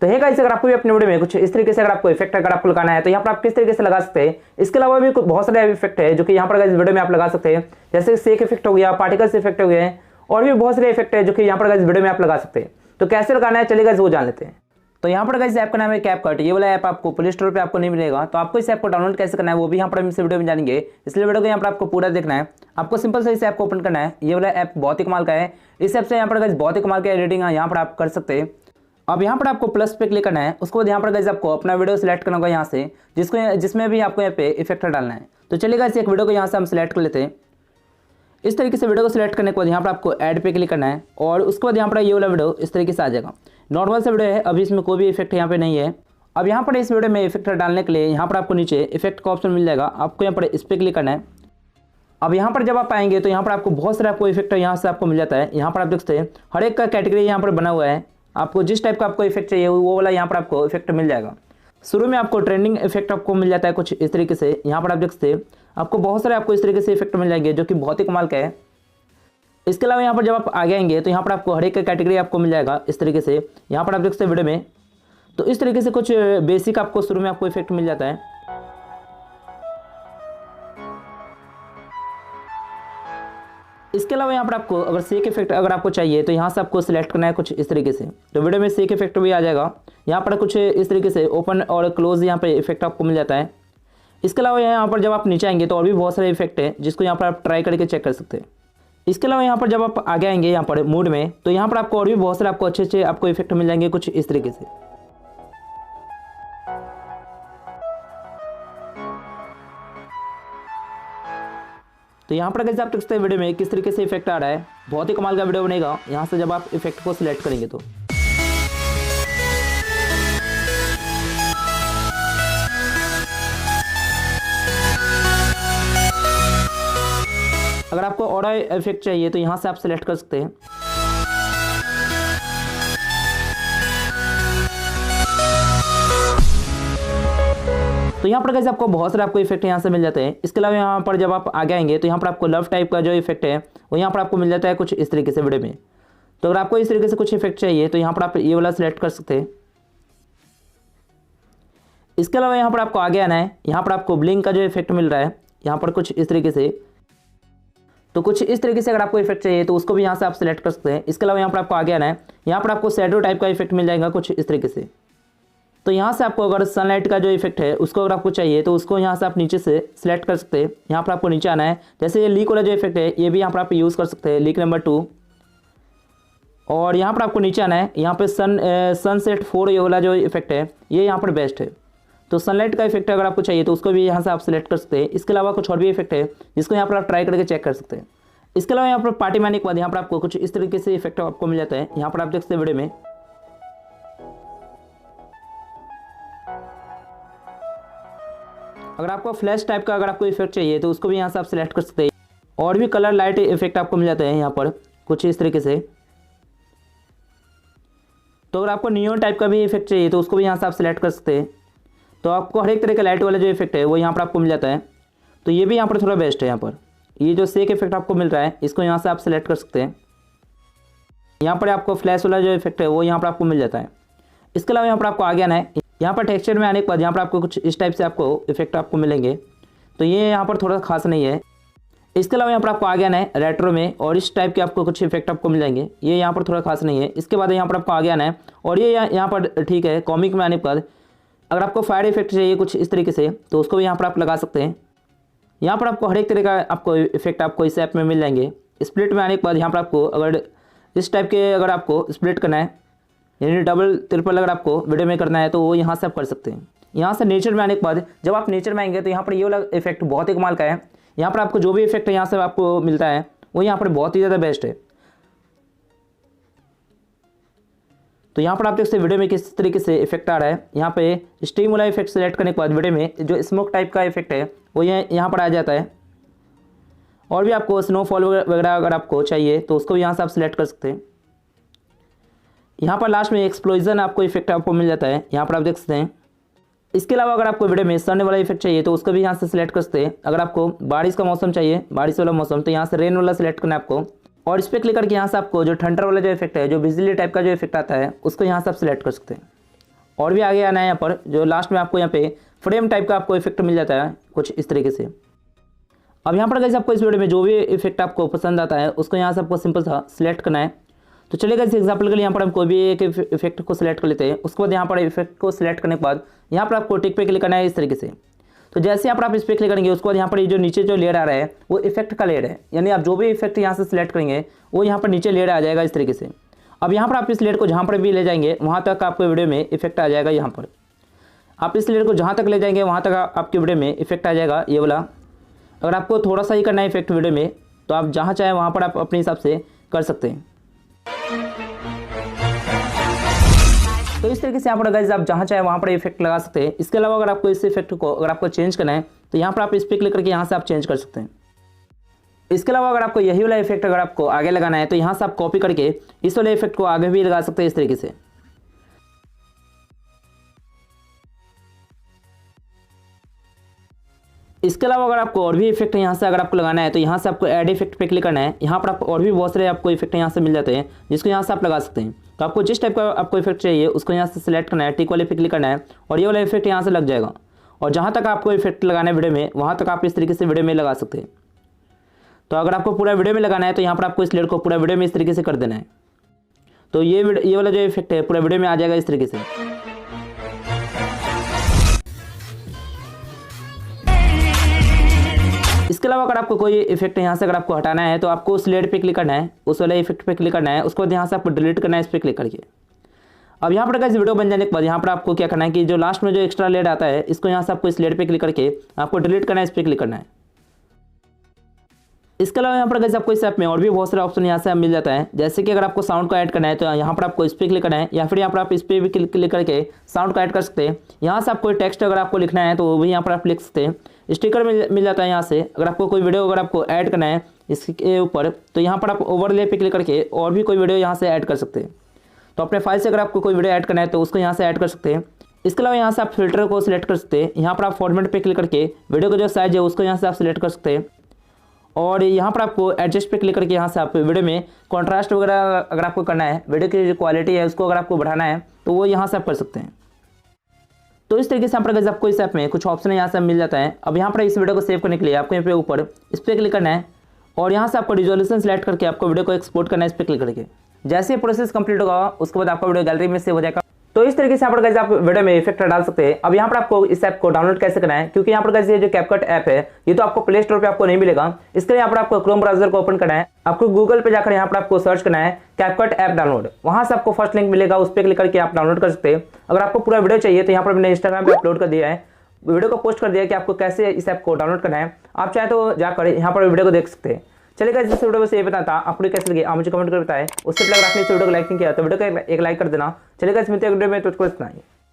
तो है गाइस, अगर आपको भी अपने वीडियो में कुछ इस तरीके से अगर आपको इफेक्ट अगर आपको लगाना है तो यहाँ पर आप किस तरीके से लगा सकते हैं। इसके अलावा भी बहुत सारे इफेक्ट है जो कि यहाँ पर गाइस वीडियो में आप लगा सकते हैं, जैसे शेक इफेक्ट हो गया, पार्टिकल्स इफेक्ट हो गए, और भी बहुत सारे इफेक्ट है जो कि यहाँ पर गाइस वीडियो में आप लगा सकते हैं। तो कैसे लगाना है चलिए गाइस वो जान लेते हैं। तो यहाँ पर गाइस ऐप का नाम है कैपकट। ये वाला ऐप आपको प्ले स्टोर पे आपको नहीं मिलेगा, तो आपको इस ऐप को डाउनलोड कैसे करना है वो भी यहाँ पर हम इस वीडियो में जानेंगे, इसलिए वीडियो को यहाँ पर आपको पूरा देखना है। आपको सिंपल से इस ऐप को ओपन करना है। ये वाला ऐप बहुत ही कमाल का है। इस ऐप से यहाँ पर गाइस बहुत ही कमाल का एडिटिंग है यहाँ पर आप कर सकते हैं। अब यहाँ पर आपको प्लस पे क्लिक करना है, उसके बाद यहाँ पर गाइस आपको अपना वीडियो सिलेक्ट करना होगा यहाँ से, जिसमें भी आपको यहाँ पे इफेक्ट डालना है। तो चलिए गाइस एक वीडियो को यहाँ से हम सिलेक्ट कर लेते हैं। इस तरीके से वीडियो को सिलेक्ट करने के बाद यहाँ पर आपको ऐड पे क्लिक करना है, और उसके बाद यहाँ पर ये वाला वीडियो इस तरीके से आ जाएगा। नॉर्मल से वीडियो है, अभी इसमें कोई भी इफेक्ट यहाँ पे नहीं है। अब यहाँ पर इस वीडियो में इफेक्ट डालने के लिए यहाँ पर आपको नीचे इफेक्ट का ऑप्शन मिल जाएगा, आपको यहाँ पर इस पर क्लिक करना है। अब यहाँ पर जब आप आएंगे तो यहाँ पर आपको बहुत सारे आपको इफेक्ट यहाँ से आपको मिल जाता है। यहाँ पर आप देख सकते हैं हर एक का कैटेगरी यहाँ पर बना हुआ है। आपको जिस टाइप का आपको इफेक्ट चाहिए वो वाला यहाँ पर आपको इफेक्ट मिल जाएगा। शुरू में आपको ट्रेंडिंग इफेक्ट आपको मिल जाता है कुछ इस तरीके से। यहाँ पर आप देख सकते हैं आपको बहुत सारे आपको इस तरीके से इफेक्ट मिल जाएंगे जो कि बहुत ही कमाल का है। इसके अलावा यहाँ पर जब आप आगे आएंगे तो यहाँ पर आपको हर एक का कैटेगरी आपको मिल जाएगा इस तरीके से। यहाँ पर आप देख सकते हैं वीडियो में, तो इस तरीके से कुछ बेसिक आपको शुरू में आपको इफेक्ट मिल जाता है। इसके अलावा यहाँ पर आपको अगर शेक इफेक्ट अगर आपको चाहिए तो यहाँ से आपको सिलेक्ट करना है कुछ इस तरीके से। तो वीडियो में शेक इफेक्ट भी आ जाएगा। यहाँ पर कुछ इस तरीके से ओपन और क्लोज यहाँ पर इफेक्ट आपको मिल जाता है। इसके अलावा यहाँ पर जब आप नीचे आएंगे तो और भी बहुत सारे इफेक्ट है जिसको यहाँ पर आप ट्राई करके चेक कर सकते हैं। इसके अलावा यहाँ पर जब आप आगे आएंगे यहाँ पर मूड में, तो यहाँ पर आपको और भी बहुत सारे आपको अच्छे आपको इफेक्ट मिल जाएंगे कुछ इस तरीके से। तो यहाँ पर कैसे आप देख सकते हैं वीडियो में किस तरीके से इफेक्ट आ रहा है। बहुत ही कमाल का वीडियो बनेगा यहाँ से जब आप इफेक्ट को सिलेक्ट करेंगे तो। अगर आपको ऑडियो इफेक्ट चाहिए तो यहाँ से आप सिलेक्ट कर सकते हैं। तो यहाँ पर कैसे आपको बहुत सारे आपको इफेक्ट यहाँ से मिल जाते हैं। इसके अलावा यहाँ पर जब आप आगे आएंगे तो यहाँ पर आपको लव टाइप का जो इफेक्ट है वो यहाँ पर आपको मिल जाता है कुछ इस तरीके से वीडियो में। तो अगर आपको इस तरीके से कुछ इफेक्ट चाहिए तो यहाँ पर आप ये वाला सिलेक्ट कर सकते हैं। इसके अलावा यहाँ पर आपको आगे आना है। यहाँ पर आपको ब्लिंक का जो इफेक्ट मिल रहा है यहाँ पर कुछ इस तरीके से। तो कुछ इस तरीके से अगर आपको इफेक्ट चाहिए तो उसको भी यहाँ से आप सिलेक्ट कर सकते हैं। इसके अलावा यहाँ पर आपको आगे आना है। यहाँ पर आपको शैडो टाइप का इफेक्ट मिल जाएगा कुछ इस तरीके से। तो यहाँ से आपको अगर सनलाइट का जो इफेक्ट है उसको अगर आपको चाहिए तो उसको यहाँ से आप नीचे से सिलेक्ट कर सकते हैं। यहाँ पर आपको नीचे आना है। जैसे ये लीक वाला जो इफेक्ट है ये भी यहाँ पर आप यूज़ कर सकते हैं, लीक नंबर 2। और यहाँ पर आपको नीचे आना है। यहाँ पर सनसेट 4 ये वाला जो इफेक्ट है ये यहाँ पर बेस्ट है। तो सनलाइट का इफेक्ट अगर आपको चाहिए तो उसको भी यहाँ से आप सिलेक्ट कर सकते हैं। इसके अलावा कुछ और भी इफेक्ट है जिसको यहाँ पर आप ट्राई करके चेक कर सकते हैं। इसके अलावा यहाँ पर पार्टी मारने के बाद यहाँ पर आपको कुछ इस तरीके से इफेक्ट आपको मिल जाता है। यहाँ पर आप देख सकते हैं वीडियो में। अगर आपको फ्लैश टाइप का अगर आपको इफेक्ट चाहिए तो उसको भी यहाँ से आप सिलेक्ट कर सकते हैं। और भी कलर लाइट इफेक्ट आपको मिल जाते हैं यहाँ पर कुछ इस तरीके से। तो अगर आपको नियोन टाइप का भी इफेक्ट चाहिए तो उसको भी यहाँ से आप सिलेक्ट कर सकते हैं। तो आपको हर एक तरह का लाइट वाला जो इफेक्ट है वो यहाँ पर आपको मिल जाता है। तो ये भी यहाँ पर थोड़ा बेस्ट है। यहाँ पर ये जो शेक इफेक्ट आपको मिल रहा है इसको यहाँ से आप सिलेक्ट कर सकते हैं। यहाँ पर आपको फ्लैश वाला जो इफेक्ट है वो यहाँ पर आपको मिल जाता है। इसके अलावा यहाँ पर आपको आगे आना है। यहाँ पर टेक्सचर में आने के बाद यहाँ पर आपको कुछ इस टाइप से आपको इफेक्ट आपको मिलेंगे। तो ये यहाँ पर थोड़ा खास नहीं है। इसके अलावा यहाँ पर आपको आगे आना है रेट्रो में, और इस टाइप के आपको कुछ इफेक्ट आपको मिल जाएंगे। ये यहाँ पर थोड़ा खास नहीं है। इसके बाद यहाँ पर आपको आगे आना है, और ये यहाँ पर ठीक है। कॉमिक में आने के बाद अगर आपको फायर इफेक्ट चाहिए कुछ इस तरीके से तो उसको भी यहाँ पर आप लगा सकते हैं। यहाँ पर आपको हर एक तरह का आपको इफेक्ट आपको इस ऐप में मिल जाएंगे। स्प्लिट में आने के बाद यहाँ पर आपको अगर इस टाइप के अगर आपको स्प्लिट करना है यानी डबल ट्रिपल अगर आपको वीडियो में करना है तो वो यहाँ से आप कर सकते हैं। यहाँ से नेचर में आने के बाद जब आप नेचर में आएंगे तो यहाँ पर ये वाला इफेक्ट बहुत ही कमाल का है। यहाँ पर आपको जो भी इफेक्ट यहाँ से आपको मिलता है वो यहाँ पर बहुत ही ज़्यादा बेस्ट है। तो यहाँ पर आप देख सकते हैं वीडियो में किस तरीके से इफेक्ट आ रहा है। यहाँ पे स्टीम वाला इफेक्ट सेलेक्ट करने के बाद वीडियो में जो स्मोक टाइप का इफेक्ट है वो यहाँ पर आ जाता है। और भी आपको स्नोफॉल वगैरह अगर आपको चाहिए तो उसको यहाँ से आप सिलेक्ट कर सकते हैं। यहाँ पर लास्ट में एक्सप्लोजन आपको इफेक्ट आपको मिल जाता है। यहाँ पर आप देख सकते हैं। इसके अलावा अगर आपको वीडियो में सन वाला इफेक्ट चाहिए तो उसको भी यहाँ से सिलेक्ट कर सकते हैं। अगर आपको बारिश का मौसम चाहिए, बारिश वाला मौसम, तो यहाँ से रेन वाला सिलेक्ट करना है आपको। और इस पर क्लिक करके यहाँ से आपको जो ठंडर वाला जो इफेक्ट है, जो बिजली टाइप का जो इफेक्ट आता है, उसको यहाँ से आप सिलेक्ट कर सकते हैं। और भी आगे आना है यहाँ पर, जो लास्ट में आपको यहाँ पे फ्रेम टाइप का आपको इफेक्ट मिल जाता है कुछ इस तरीके से। अब यहाँ पर गाइस आपको इस वीडियो में जो भी इफेक्ट आपको पसंद आता है उसको यहाँ से आपको सिंपल सा सिलेक्ट करना है। तो चलिए गाइस एग्जांपल के लिए यहाँ पर हम कोई भी एक इफेक्ट को सिलेक्ट कर लेते हैं। उसके बाद यहाँ पर इफेक्ट को सिलेक्ट करने के बाद यहाँ पर आपको टिक पे क्लिक करना है इस तरीके से। तो जैसे यहाँ पर आप इस पर क्लिक करेंगे उसके बाद यहाँ पर जो नीचे जो लेयर आ रहा है वो इफेक्ट का लेयर है, यानी आप जो भी इफेक्ट यहाँ से सिलेक्ट करेंगे वो यहाँ पर नीचे लेयर आ जाएगा इस तरीके से। अब यहाँ पर आप इस लेयर को जहाँ पर भी ले जाएंगे वहाँ तक आपको वीडियो में इफेक्ट आ जाएगा। यहाँ पर आप इस लेयर को जहाँ तक ले जाएंगे वहाँ तक आपकी वीडियो में इफेक्ट आ जाएगा ये वाला। अगर आपको थोड़ा सा ही करना है इफेक्ट वीडियो में तो आप जहाँ चाहें वहाँ पर आप अपने हिसाब से कर सकते हैं। तो इस तरीके से यहाँ पर गाइस आप जहाँ चाहे वहाँ पर इफेक्ट लगा सकते हैं। इसके अलावा अगर आपको इस इफेक्ट को अगर आपको चेंज करना है तो यहाँ पर आप इस पर क्लिक करके यहाँ से आप चेंज कर सकते हैं। इसके अलावा अगर आपको यही वाला इफेक्ट अगर आपको आगे लगाना है तो यहाँ से आप कॉपी करके इस वाले इफेक्ट को आगे भी लगा सकते हैं इस तरीके से। इसके अलावा अगर आपको और भी इफेक्ट यहाँ से अगर आपको लगाना है तो यहाँ से आपको ऐड इफेक्ट पे क्लिक करना है। यहाँ पर आपको और भी बहुत सारे आपको इफेक्ट यहाँ से मिल जाते हैं जिसको यहाँ से आप लगा सकते हैं। तो आपको जिस टाइप का आपको इफेक्ट चाहिए उसको यहाँ से सिलेक्ट करना है, टिक वाले पे क्लिक करना है और ये वाला इफेक्ट यहाँ से लग जाएगा। और जहाँ तक आपको इफेक्ट लगाना है वीडियो में वहाँ तक आप इस तरीके से वीडियो में लगा सकते हैं। तो अगर आपको पूरा वीडियो में लगाना है तो यहाँ पर आपको इस लेयर को पूरा वीडियो में इस तरीके से कर देना है। तो ये वाला जो इफेक्ट है पूरा वीडियो में आ जाएगा इस तरीके से। इसके अलावा अगर आपको कोई इफेक्ट यहाँ से अगर आपको हटाना है तो आपको उस लेयर पे क्लिक करना है, उस वाले इफेक्ट पे क्लिक करना है। उसके बाद यहाँ से आपको डिलीट करना है इस पर क्लिक करके। अब यहाँ पर गाइस वीडियो बन जाने के बाद यहाँ पर आपको क्या करना है कि जो लास्ट में जो एक्स्ट्रा लेयर आता है इसको यहाँ से आपको इस लेयर पे क्लिक करके आपको डिलीट करना है, इस पर क्लिक करना है। इसके अलावा यहाँ पर गाइस आपको इस ऐप में और भी बहुत सारे ऑप्शन यहाँ से मिल जाता है। जैसे कि अगर आपको साउंड को ऐड करना है तो यहाँ पर आपको इस पर क्लिक करना है या फिर यहाँ पर आप इस पर भी क्लिक करके साउंड को ऐड कर सकते हैं। यहाँ से आपको टेक्स्ट अगर आपको लिखना है तो वो भी यहाँ पर आप लिख सकते हैं। स्टिकर मिल जाता है यहाँ से। अगर आपको कोई वीडियो अगर आपको ऐड करना है इसके ऊपर तो यहाँ पर आप ओवरले पे क्लिक करके और भी कोई वीडियो यहाँ से ऐड कर सकते हैं। तो अपने फाइल से अगर आपको कोई वीडियो ऐड करना है तो उसको यहाँ से ऐड कर सकते हैं। इसके अलावा यहाँ से आप फिल्टर को सिलेक्ट कर सकते हैं। यहाँ पर आप फॉर्मेट पे क्लिक करके वीडियो का जो साइज है उसको यहाँ से आप सिलेक्ट कर सकते हैं। और यहाँ पर आपको एडजस्ट पे क्लिक करके यहाँ से आप वीडियो में कॉन्ट्रास्ट वगैरह अगर आपको करना है, वीडियो की जो क्वालिटी है उसको अगर आपको बढ़ाना है तो वो यहाँ से आप कर सकते हैं। तो इस तरीके से यहाँ पर आपको इस ऐप में कुछ ऑप्शन यहाँ से मिल जाता है। अब यहाँ पर इस वीडियो को सेव करने के लिए आपको यहाँ पे ऊपर इस पर क्लिक करना है और यहाँ से आपको रिजोल्यूशन सेलेक्ट करके आपको वीडियो को एक्सपोर्ट करना है इस पर क्लिक करके। जैसे ये प्रोसेस कंप्लीट होगा उसके बाद आपका वीडियो गैलरी में सेव हो जाएगा। तो इस तरीके से यहाँ पर गाइस आप वीडियो में इफेक्ट डाल सकते हैं। अब यहाँ पर आपको इस ऐप को डाउनलोड कैसे करना है, क्योंकि यहाँ पर गाइस ये जो कैपकट ऐप है ये तो आपको प्ले स्टोर पे आपको नहीं मिलेगा। इसके लिए यहाँ पर आपको क्रोम ब्राउजर को ओपन करना है। आपको गूगल पे जाकर यहाँ पर आपको सर्च करना है कैपकट ऐप डाउनलोड। वहां से आपको फर्स्ट लिंक मिलेगा, उस पर क्लिक करके आप डाउनलोड कर सकते हैं। अगर आपको पूरा वीडियो चाहिए तो यहाँ पर मैंने इंस्टाग्राम पे अपलोड कर दिया है, वीडियो को पोस्ट कर दिया कि आपको कैसे इस ऐप को डाउनलोड करना है। आप चाहे तो जाकर यहाँ पर वीडियो को देख सकते हैं। चलिए गाइस इस वीडियो से ये बताता आपको कैसे लगी आप मुझे कमेंट कर बताएं। उससे पहले अगर आपने इस वीडियो को लाइक नहीं किया तो वीडियो को एक लाइक कर देना। चलिए गाइस मिलते हैं वीडियो में, तो इतना ही।